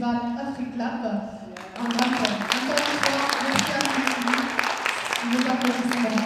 festival AfriClap. En encore une fois, merci à vous. Nous applaudissons.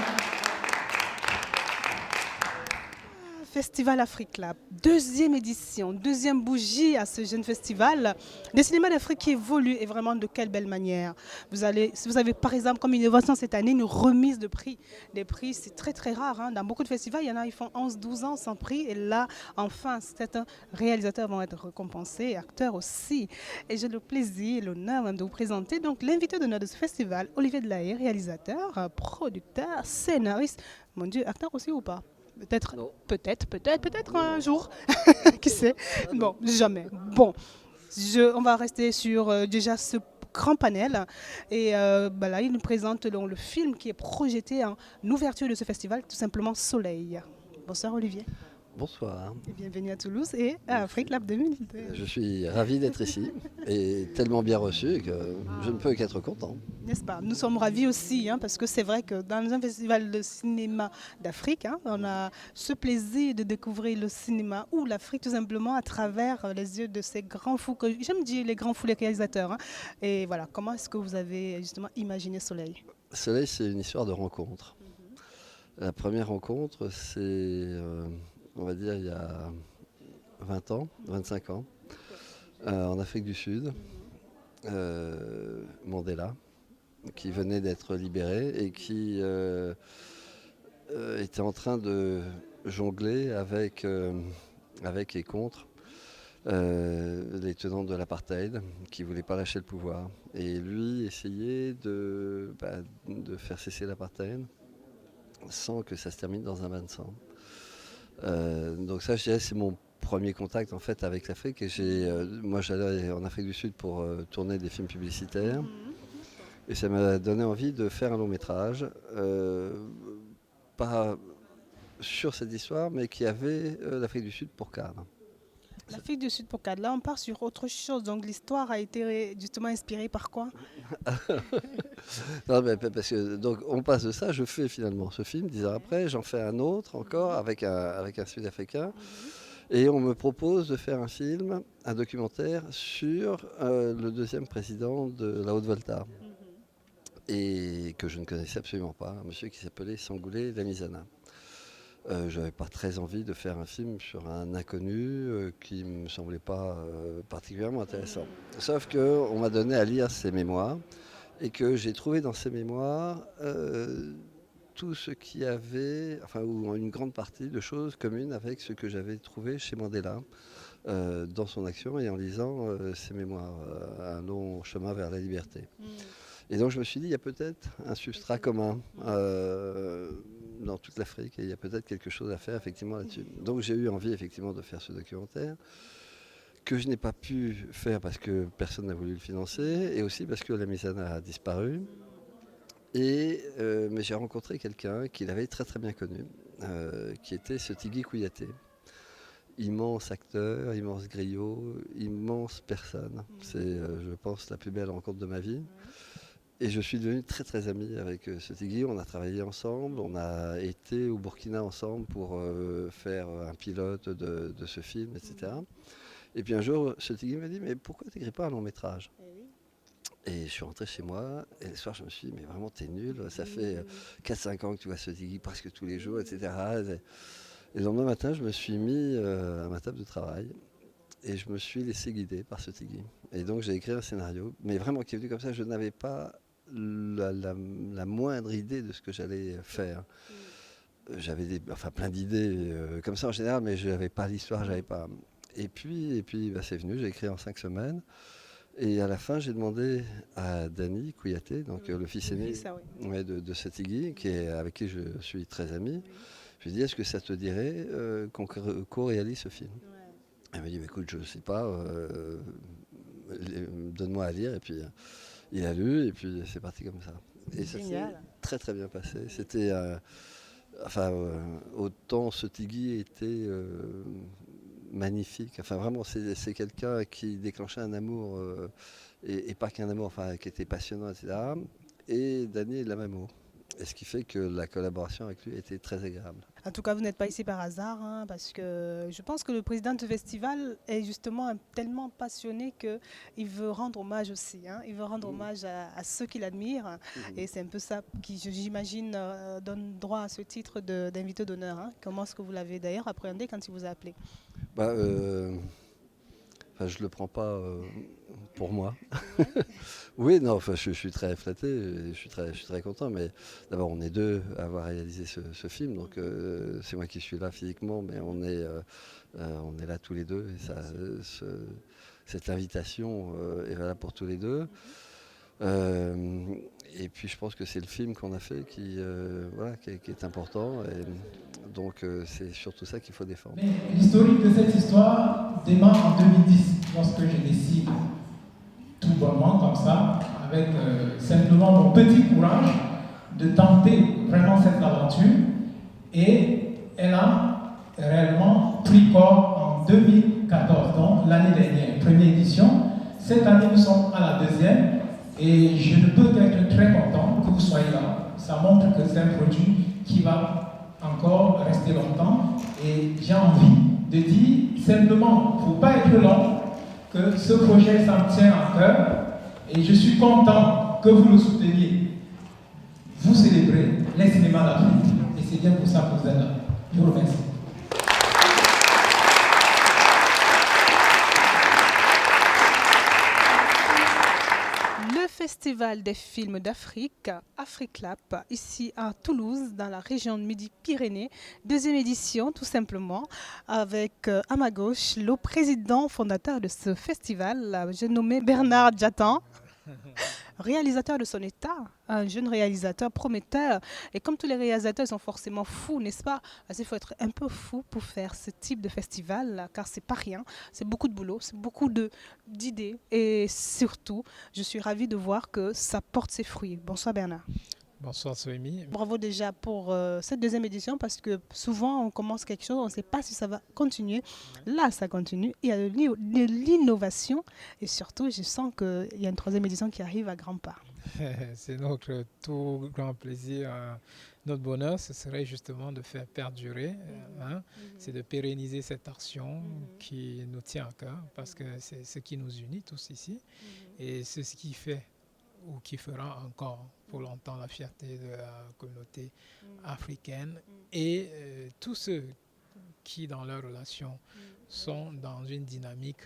Festival AfriClap, deuxième édition, deuxième bougie à ce jeune festival. Le cinéma d'Afrique qui évolue et vraiment de quelle belle manière. Vous avez par exemple comme innovation cette année une remise de prix. Les prix c'est très très rare. Dans beaucoup de festivals, il y en a ils font 11-12 ans sans prix et là enfin certains réalisateurs vont être récompensés, acteurs aussi. Et j'ai le plaisir et l'honneur même de vous présenter donc l'invité d'honneur de ce festival, Olivier Delahaye, réalisateur, producteur, scénariste. Mon Dieu, acteur aussi ou pas? Peut-être, Non. peut-être un jour. Qui sait? Bon, jamais. Bon, on va rester sur déjà ce grand panel. Et là, il nous présente le film qui est projeté en ouverture de ce festival, tout simplement Soleil. Bonsoir Olivier. Bonsoir. Et bienvenue à Toulouse et à AfriClap 2000. Je suis ravi d'être ici et tellement bien reçu que je ne peux qu'être content. N'est-ce pas? Nous sommes ravis aussi, parce que c'est vrai que dans un festival de cinéma d'Afrique, on a ce plaisir de découvrir le cinéma ou l'Afrique tout simplement à travers les yeux de ces grands fous, que j'aime dire les grands fous, les réalisateurs. Et voilà, comment est-ce que vous avez justement imaginé Soleil? Soleil, c'est une histoire de rencontre. La première rencontre, c'est, on va dire, il y a 20 ans, 25 ans, en Afrique du Sud, Mandela, qui venait d'être libéré et qui était en train de jongler avec et contre les tenants de l'apartheid qui ne voulaient pas lâcher le pouvoir. Et lui essayait de faire cesser l'apartheid sans que ça se termine dans un bain de sang. Donc ça, je dirais, c'est mon premier contact en fait avec l'Afrique. Et moi, j'allais en Afrique du Sud pour tourner des films publicitaires. Et ça m'a donné envie de faire un long métrage, pas sur cette histoire, mais qui avait l'Afrique du Sud pour cadre. L'Afrique du Sud pour cadre, là on part sur autre chose. Donc l'histoire a été justement inspirée par quoi? Non, mais parce que donc on passe de ça, je fais finalement ce film, 10 ans après, j'en fais un autre encore avec un Sud-Africain. Et on me propose de faire un film, un documentaire sur le deuxième président de la Haute-Volta. Et que je ne connaissais absolument pas, un monsieur qui s'appelait Sangoulé Lamizana. Je n'avais pas très envie de faire un film sur un inconnu qui ne me semblait pas particulièrement intéressant. Sauf qu'on m'a donné à lire ses mémoires et que j'ai trouvé dans ses mémoires tout ce qui avait, enfin, ou une grande partie de choses communes avec ce que j'avais trouvé chez Mandela dans son action et en lisant ses mémoires, Un long chemin vers la liberté. Et donc je me suis dit, il y a peut-être un substrat commun dans toute l'Afrique et il y a peut-être quelque chose à faire effectivement là-dessus. Donc j'ai eu envie effectivement de faire ce documentaire que je n'ai pas pu faire parce que personne n'a voulu le financer et aussi parce que Lamizana a disparu. Mais j'ai rencontré quelqu'un qui l'avait très très bien connu, qui était ce Tigui Kouyaté. Immense acteur, immense griot, immense personne. C'est, je pense, la plus belle rencontre de ma vie. Et je suis devenu très très ami avec ce Tigui. On a travaillé ensemble, on a été au Burkina ensemble pour faire un pilote de ce film, etc. Et puis un jour, ce Tigui m'a dit, mais pourquoi tu n'écris pas un long métrage ? Et je suis rentré chez moi, et le soir je me suis dit, mais vraiment t'es nul, ça fait 4-5 ans que tu vois ce Tigui presque tous les jours, etc. Et le lendemain matin, je me suis mis à ma table de travail, et je me suis laissé guider par ce Tigui. Et donc j'ai écrit un scénario, mais vraiment qui est venu comme ça, je n'avais pas la moindre idée de ce que j'allais faire. J'avais plein d'idées comme ça en général, mais je n'avais pas l'histoire, j'avais pas. Et puis c'est venu, j'ai écrit en 5 semaines. Et à la fin, j'ai demandé à Dany Kouyaté, donc le fils aîné de Satigui, avec qui je suis très ami. Je lui ai dit, est-ce que ça te dirait qu'on co-réalise ce film ? Elle m'a dit, écoute, je ne sais pas, donne-moi à lire. Et puis il a lu, et puis c'est parti comme ça. Et ça s'est très très bien passé. C'était, autant Satigui était magnifique. Enfin, vraiment, c'est quelqu'un qui déclenchait un amour, et pas qu'un amour, qui était passionnant, etc. Et Dany est de la même eau. Et ce qui fait que la collaboration avec lui était très agréable. En tout cas, vous n'êtes pas ici par hasard, hein, parce que je pense que le président du festival est justement tellement passionné qu'il veut rendre hommage aussi. Hein. Il veut rendre hommage à ceux qu'il admire. Et c'est un peu ça qui, j'imagine, donne droit à ce titre d'invité d'honneur. Hein. Comment est-ce que vous l'avez d'ailleurs appréhendé quand il vous a appelé? Bah, je ne le prends pas pour moi. Oui, non, je suis très flatté, je suis très content, mais d'abord on est deux à avoir réalisé ce film, donc c'est moi qui suis là physiquement, mais on est là tous les deux, et cette invitation est valable pour tous les deux. Et puis je pense que c'est le film qu'on a fait qui est important, et donc c'est surtout ça qu'il faut défendre. Mais l'historique de cette histoire démarre en 2010, lorsque je décide tout bonnement comme ça, avec simplement mon petit courage, de tenter vraiment cette aventure. Et elle a réellement pris corps en 2014, donc l'année dernière, première édition. Cette année, nous sommes à la deuxième. Et je ne peux qu'être très content que vous soyez là. Ça montre que c'est un produit qui va encore rester longtemps. Et j'ai envie de dire simplement, pour ne pas être long, que ce projet, ça me tient à cœur. Et je suis content que vous le souteniez. Vous célébrez les cinémas d'Afrique. Et c'est bien pour ça que vous êtes là. Je vous remercie. Festival des films d'Afrique, Africlap, ici à Toulouse, dans la région de Midi-Pyrénées. Deuxième édition, tout simplement, avec à ma gauche le président fondateur de ce festival, j'ai nommé Bernard Diatan. Réalisateur de son état, un jeune réalisateur prometteur. Et comme tous les réalisateurs, ils sont forcément fous, n'est-ce pas? Parce qu'il faut être un peu fou pour faire ce type de festival, car c'est pas rien. C'est beaucoup de boulot, c'est beaucoup d'idées. Et surtout, je suis ravie de voir que ça porte ses fruits. Bonsoir Bernard. Bonsoir Soémie. Bravo déjà pour cette deuxième édition, parce que souvent on commence quelque chose, on ne sait pas si ça va continuer. Là, ça continue. Il y a de l'innovation et surtout, je sens qu'il y a une troisième édition qui arrive à grands pas. C'est notre tout grand plaisir. Notre bonheur, ce serait justement de faire perdurer, c'est de pérenniser cette action qui nous tient à cœur, parce que c'est ce qui nous unit tous ici et c'est ce qui fait ou qui fera encore pour longtemps la fierté de la communauté africaine et tous ceux qui, dans leurs relations, sont dans une dynamique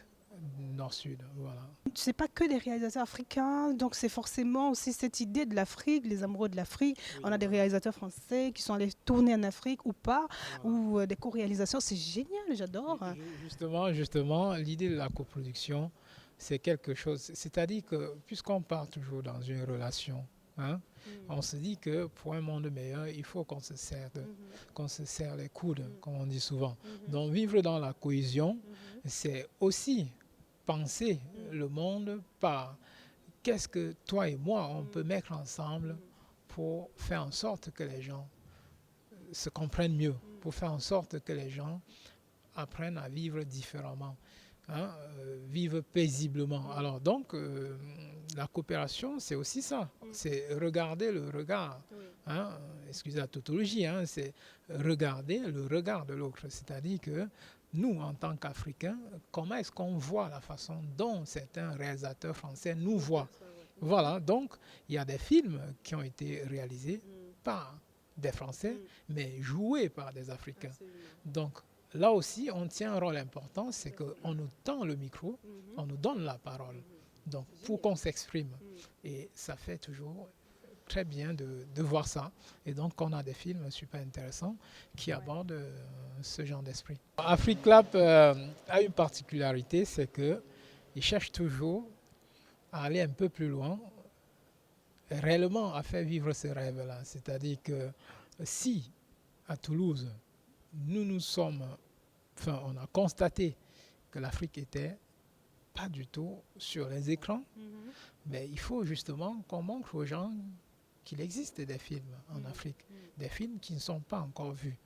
nord-sud. Voilà. Ce n'est pas que les réalisateurs africains, donc c'est forcément aussi cette idée de l'Afrique, les amoureux de l'Afrique. Oui. On a des réalisateurs français qui sont allés tourner en Afrique ou pas, ou des co-réalisations. C'est génial, j'adore. Justement, l'idée de la coproduction, c'est quelque chose, c'est-à-dire que puisqu'on part toujours dans une relation, on se dit que pour un monde meilleur, il faut qu'on se serre les coudes, comme on dit souvent. Donc vivre dans la cohésion, c'est aussi penser le monde par qu'est-ce que toi et moi, on peut mettre ensemble pour faire en sorte que les gens se comprennent mieux, pour faire en sorte que les gens apprennent à vivre différemment. Vivre paisiblement. Alors donc, la coopération, c'est aussi ça. C'est regarder le regard. Excusez la tautologie, c'est regarder le regard de l'autre. C'est-à-dire que nous, en tant qu'Africains, comment est-ce qu'on voit la façon dont certains réalisateurs français nous voient? Voilà, donc il y a des films qui ont été réalisés par des Français, mais joués par des Africains. Donc, là aussi, on tient un rôle important, c'est qu'on nous tend le micro, on nous donne la parole, donc pour qu'on s'exprime. Et ça fait toujours très bien de voir ça. Et donc, on a des films super intéressants qui abordent ce genre d'esprit. Africlap a une particularité, c'est qu'il cherche toujours à aller un peu plus loin, réellement à faire vivre ce rêve-là. C'est-à-dire que si, à Toulouse, on a constaté que l'Afrique était pas du tout sur les écrans, mais il faut justement qu'on montre aux gens qu'il existe des films en Afrique, des films qui ne sont pas encore vus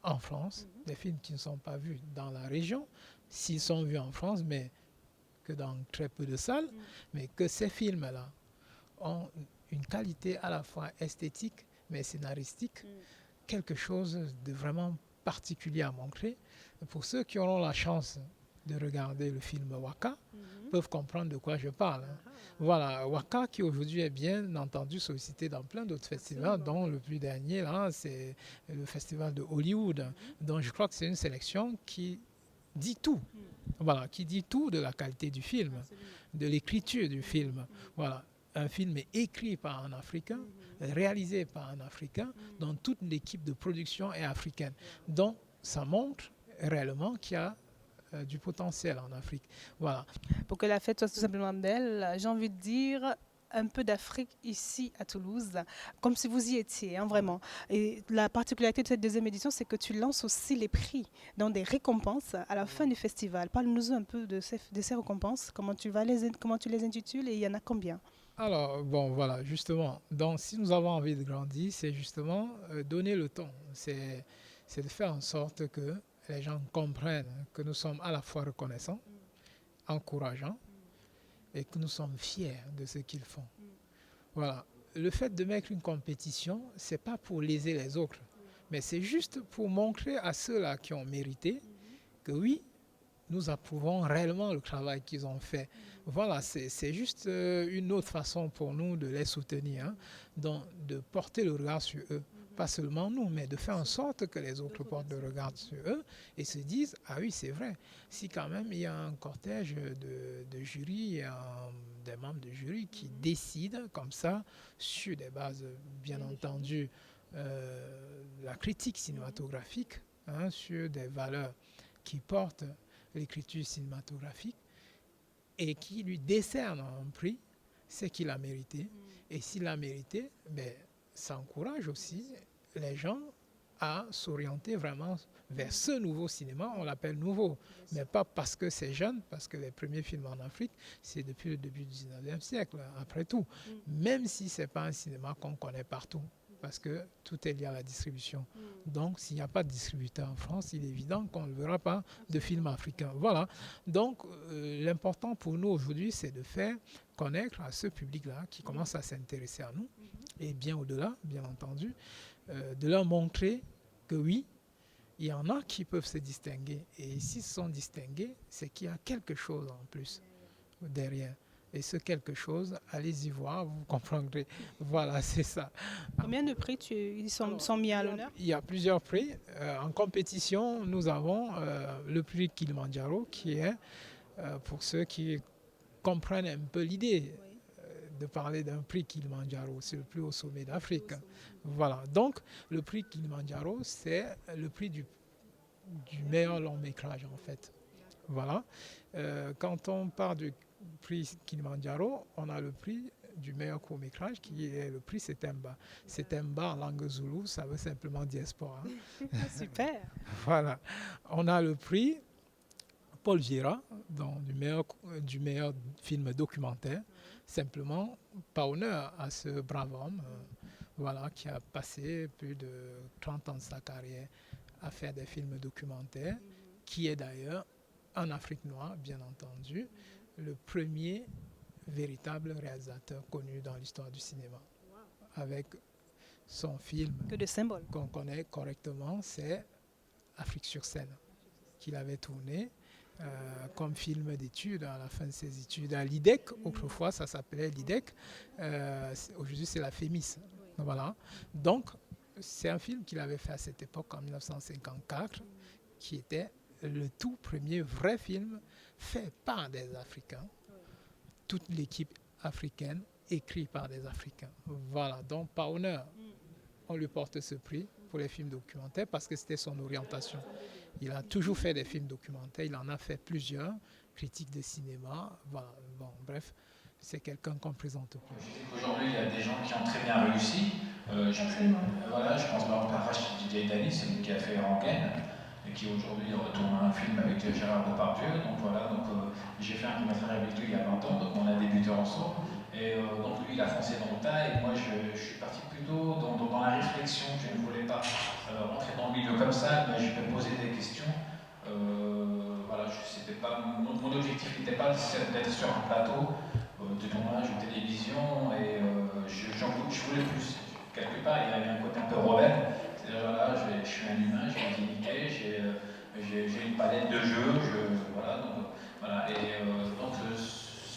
en France, des films qui ne sont pas vus dans la région, s'ils sont vus en France, mais que dans très peu de salles, mais que ces films-là ont une qualité à la fois esthétique, mais scénaristique, quelque chose de vraiment particulier à montrer. Pour ceux qui auront la chance de regarder le film Waka, peuvent comprendre de quoi je parle. Voilà, Waka qui aujourd'hui est bien entendu sollicité dans plein d'autres festivals, dont le plus dernier, là, c'est le festival de Hollywood. Donc je crois que c'est une sélection qui dit tout. Voilà, qui dit tout de la qualité du film, de l'écriture du film. Voilà, un film est écrit par un Africain, réalisé par un Africain, dont toute l'équipe de production est africaine. Donc ça montre réellement qu'il y a du potentiel en Afrique. Voilà. Pour que la fête soit tout simplement belle, j'ai envie de dire un peu d'Afrique ici à Toulouse, comme si vous y étiez, hein, vraiment. Et la particularité de cette deuxième édition, c'est que tu lances aussi les prix, donc des récompenses à la fin du festival. Parle-nous un peu de ces récompenses, comment tu les intitules et il y en a combien? Alors, bon, voilà, justement. Donc, si nous avons envie de grandir, c'est justement donner le ton. C'est de faire en sorte que les gens comprennent que nous sommes à la fois reconnaissants, encourageants, et que nous sommes fiers de ce qu'ils font. Voilà. Le fait de mettre une compétition, c'est pas pour léser les autres, mais c'est juste pour montrer à ceux-là qui ont mérité que oui, nous approuvons réellement le travail qu'ils ont fait. Voilà, c'est juste une autre façon pour nous de les soutenir, hein, donc de porter le regard sur eux. Pas seulement nous, mais de faire en sorte que les autres portent le regard sur eux et se disent, ah oui, c'est vrai, si quand même il y a un cortège de jury, des membres de jury qui décident comme ça, sur des bases, bien entendu, la critique cinématographique, hein, sur des valeurs qui portent l'écriture cinématographique et qui lui décernent un prix, c'est qu'il a mérité. Et s'il a mérité, ben, ça encourage aussi les gens à s'orienter vraiment vers ce nouveau cinéma. On l'appelle nouveau, mais pas parce que c'est jeune, parce que les premiers films en Afrique, c'est depuis le début du 19e siècle, après tout. Même si ce n'est pas un cinéma qu'on connaît partout, parce que tout est lié à la distribution. Donc, s'il n'y a pas de distributeur en France, il est évident qu'on ne verra pas de films africains. Voilà. Donc, l'important pour nous aujourd'hui, c'est de faire connaître à ce public-là qui commence à s'intéresser à nous, et bien au-delà, bien entendu, de leur montrer que oui, il y en a qui peuvent se distinguer. Et s'ils sont distingués, c'est qu'il y a quelque chose en plus derrière. Et ce quelque chose, allez-y voir, vous comprendrez. Voilà, c'est ça. Combien de prix ils sont mis à l'honneur? Il y a plusieurs prix. En compétition, nous avons le prix Kilimanjaro, qui est, pour ceux qui comprennent un peu l'idée, de parler d'un prix Kilimanjaro, c'est le plus haut sommet d'Afrique. Voilà, donc le prix Kilimanjaro, c'est le prix du meilleur long métrage en fait. Voilà, quand on parle du prix Kilimanjaro, on a le prix du meilleur court métrage qui est le prix Setemba. Setemba en langue zoulou, ça veut simplement dire espoir. Hein. Super. Voilà, on a le prix Paul Vieira, donc du meilleur film documentaire, simplement par honneur à ce brave homme voilà, qui a passé plus de 30 ans de sa carrière à faire des films documentaires, qui est d'ailleurs en Afrique noire, bien entendu, le premier véritable réalisateur connu dans l'histoire du cinéma. Avec son film que de symboles qu'on connaît correctement, c'est Afrique sur scène, qu'il avait tourné comme film d'études à la fin de ses études à l'IDEC. Autrefois, ça s'appelait l'IDEC. Aujourd'hui, c'est la FEMIS. Voilà. Donc, c'est un film qu'il avait fait à cette époque, en 1954, qui était le tout premier vrai film fait par des Africains. Toute l'équipe africaine, écrit par des Africains. Voilà. Donc, par honneur, on lui porte ce prix pour les films documentaires parce que c'était son orientation. Il a toujours fait des films documentaires, il en a fait plusieurs, critiques de cinéma, voilà. Bon, bref, c'est quelqu'un qu'on présente peu. Aujourd'hui, il y a des gens qui ont très bien réussi. Voilà, je pense par exemple à Rachid Diaydani, c'est lui qui a fait Rangaine, et qui aujourd'hui retourne un film avec Gérard Depardieu. Donc voilà, j'ai fait un court-métrage avec lui il y a 20 ans, donc on a débuté ensemble. Et donc lui, il a foncé dans le tas, et moi je suis parti plutôt dans la réflexion. Je ne voulais pas rentrer dans le milieu comme ça, mais je vais poser des questions. Voilà, mon objectif n'était pas d'être sur un plateau de tournage de télévision, et je voulais plus. Quelque part, il y avait un côté un peu rebelle, C'est-à-dire, voilà, je suis un humain, j'ai une dignité, j'ai une palette de jeux, voilà, donc, voilà. Et donc,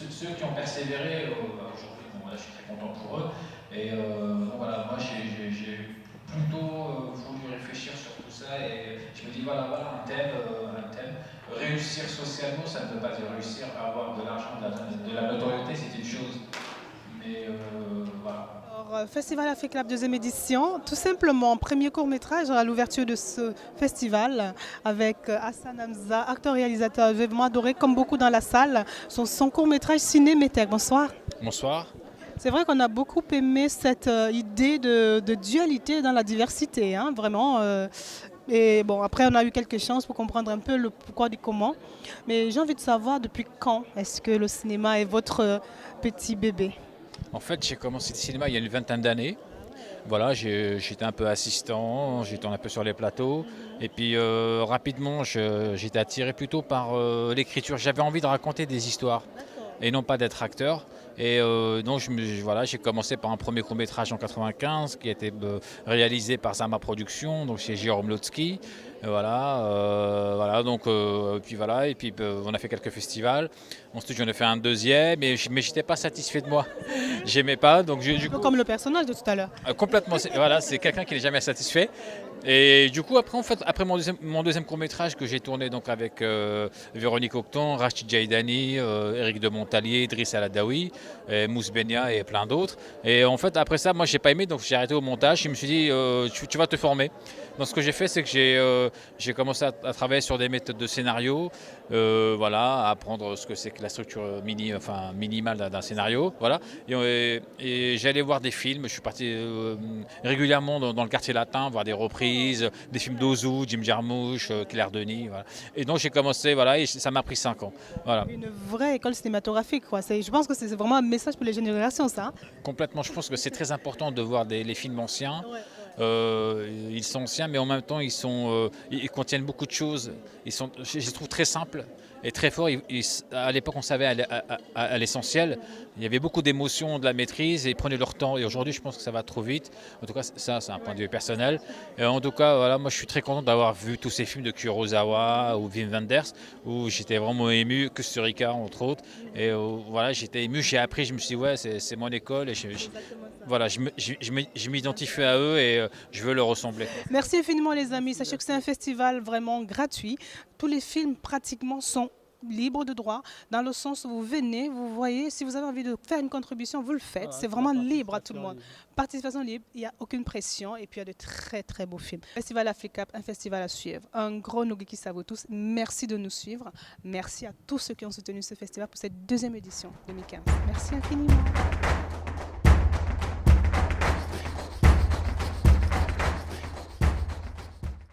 ceux qui ont persévéré, aujourd'hui, bon, voilà, je suis très content pour eux. Et donc, voilà, moi, j'ai plutôt voulu réfléchir sur tout ça et je me dis, voilà, un thème. Réussir socialement, ça ne veut pas dire réussir à avoir de l'argent, de la notoriété, c'est une chose. Mais voilà. Alors, Festival Afrique Lab deuxième édition, tout simplement, premier court-métrage à l'ouverture de ce festival avec Hassan Hamza, acteur-réalisateur, j'ai vraiment adoré, comme beaucoup dans la salle, son court-métrage Ciné Métèque. Bonsoir. Bonsoir. C'est vrai qu'on a beaucoup aimé cette idée de dualité dans la diversité, hein, vraiment. Et bon, après, on a eu quelques chances pour comprendre un peu le pourquoi du comment. Mais j'ai envie de savoir depuis quand est-ce que le cinéma est votre petit bébé? En fait, j'ai commencé le cinéma il y a une vingtaine d'années. Voilà, j'étais un peu assistant, j'étais un peu sur les plateaux. Et puis rapidement, j'étais attiré plutôt par l'écriture. J'avais envie de raconter des histoires et non pas d'être acteur. Et donc voilà, j'ai commencé par un premier court-métrage en 95 qui a été réalisé par Zama Productions, donc chez Jérôme Lotsky. Voilà, donc puis voilà, et puis on a fait quelques festivals. Ensuite, j'en ai fait un deuxième, mais j'étais pas satisfait de moi. J'aimais pas, donc Un peu comme le personnage de tout à l'heure. complètement. Voilà, c'est quelqu'un qui n'est jamais satisfait. Et du coup, après mon deuxième court-métrage que j'ai tourné donc avec Véronique Octon, Rachid Jaïdani, Éric de Montalier, Driss Aladaoui, Mousse Benia et plein d'autres. Et en fait, après ça, moi, j'ai pas aimé, donc j'ai arrêté au montage. Je me suis dit, tu vas te former. Donc, ce que j'ai fait, c'est que j'ai commencé à travailler sur des méthodes de scénario, voilà, à apprendre ce que c'est que la structure minimale d'un scénario, voilà. Et j'allais voir des films. Je suis parti régulièrement dans le quartier latin, voir des reprises, des films d'Ozu, Jim Jarmusch, Claire Denis, voilà. Et donc j'ai commencé, voilà, et ça m'a pris 5 ans, voilà. Une vraie école cinématographique, quoi. Je pense que c'est vraiment un message pour les jeunes générations, ça. Complètement, je pense que c'est très important de voir les films anciens. Ils sont anciens, mais en même temps, ils contiennent beaucoup de choses. Je les trouve très simples et très forts. À l'époque, on savait à l'essentiel. Il y avait beaucoup d'émotions, de la maîtrise, et ils prenaient leur temps. Et aujourd'hui, je pense que ça va trop vite. En tout cas, ça, c'est un point de vue personnel. Et en tout cas, voilà, moi, je suis très content d'avoir vu tous ces films de Kurosawa ou Wim Wenders, où j'étais vraiment ému, que Kusturica, entre autres. Et voilà, j'étais ému, j'ai appris, je me suis dit, ouais, c'est mon école. Et voilà, je m'identifie à eux et je veux leur ressembler. Merci infiniment les amis. Sachez que c'est un festival vraiment gratuit. Tous les films pratiquement sont libres de droit, dans le sens où vous venez, vous voyez, si vous avez envie de faire une contribution, vous le faites. C'est vraiment libre à tout le monde. Participation libre, il n'y a aucune pression et puis il y a de très très beaux films. Festival Afrique, un festival à suivre. Un gros Nogiki à vous tous. Merci de nous suivre. Merci à tous ceux qui ont soutenu ce festival pour cette deuxième édition 2015. Merci infiniment.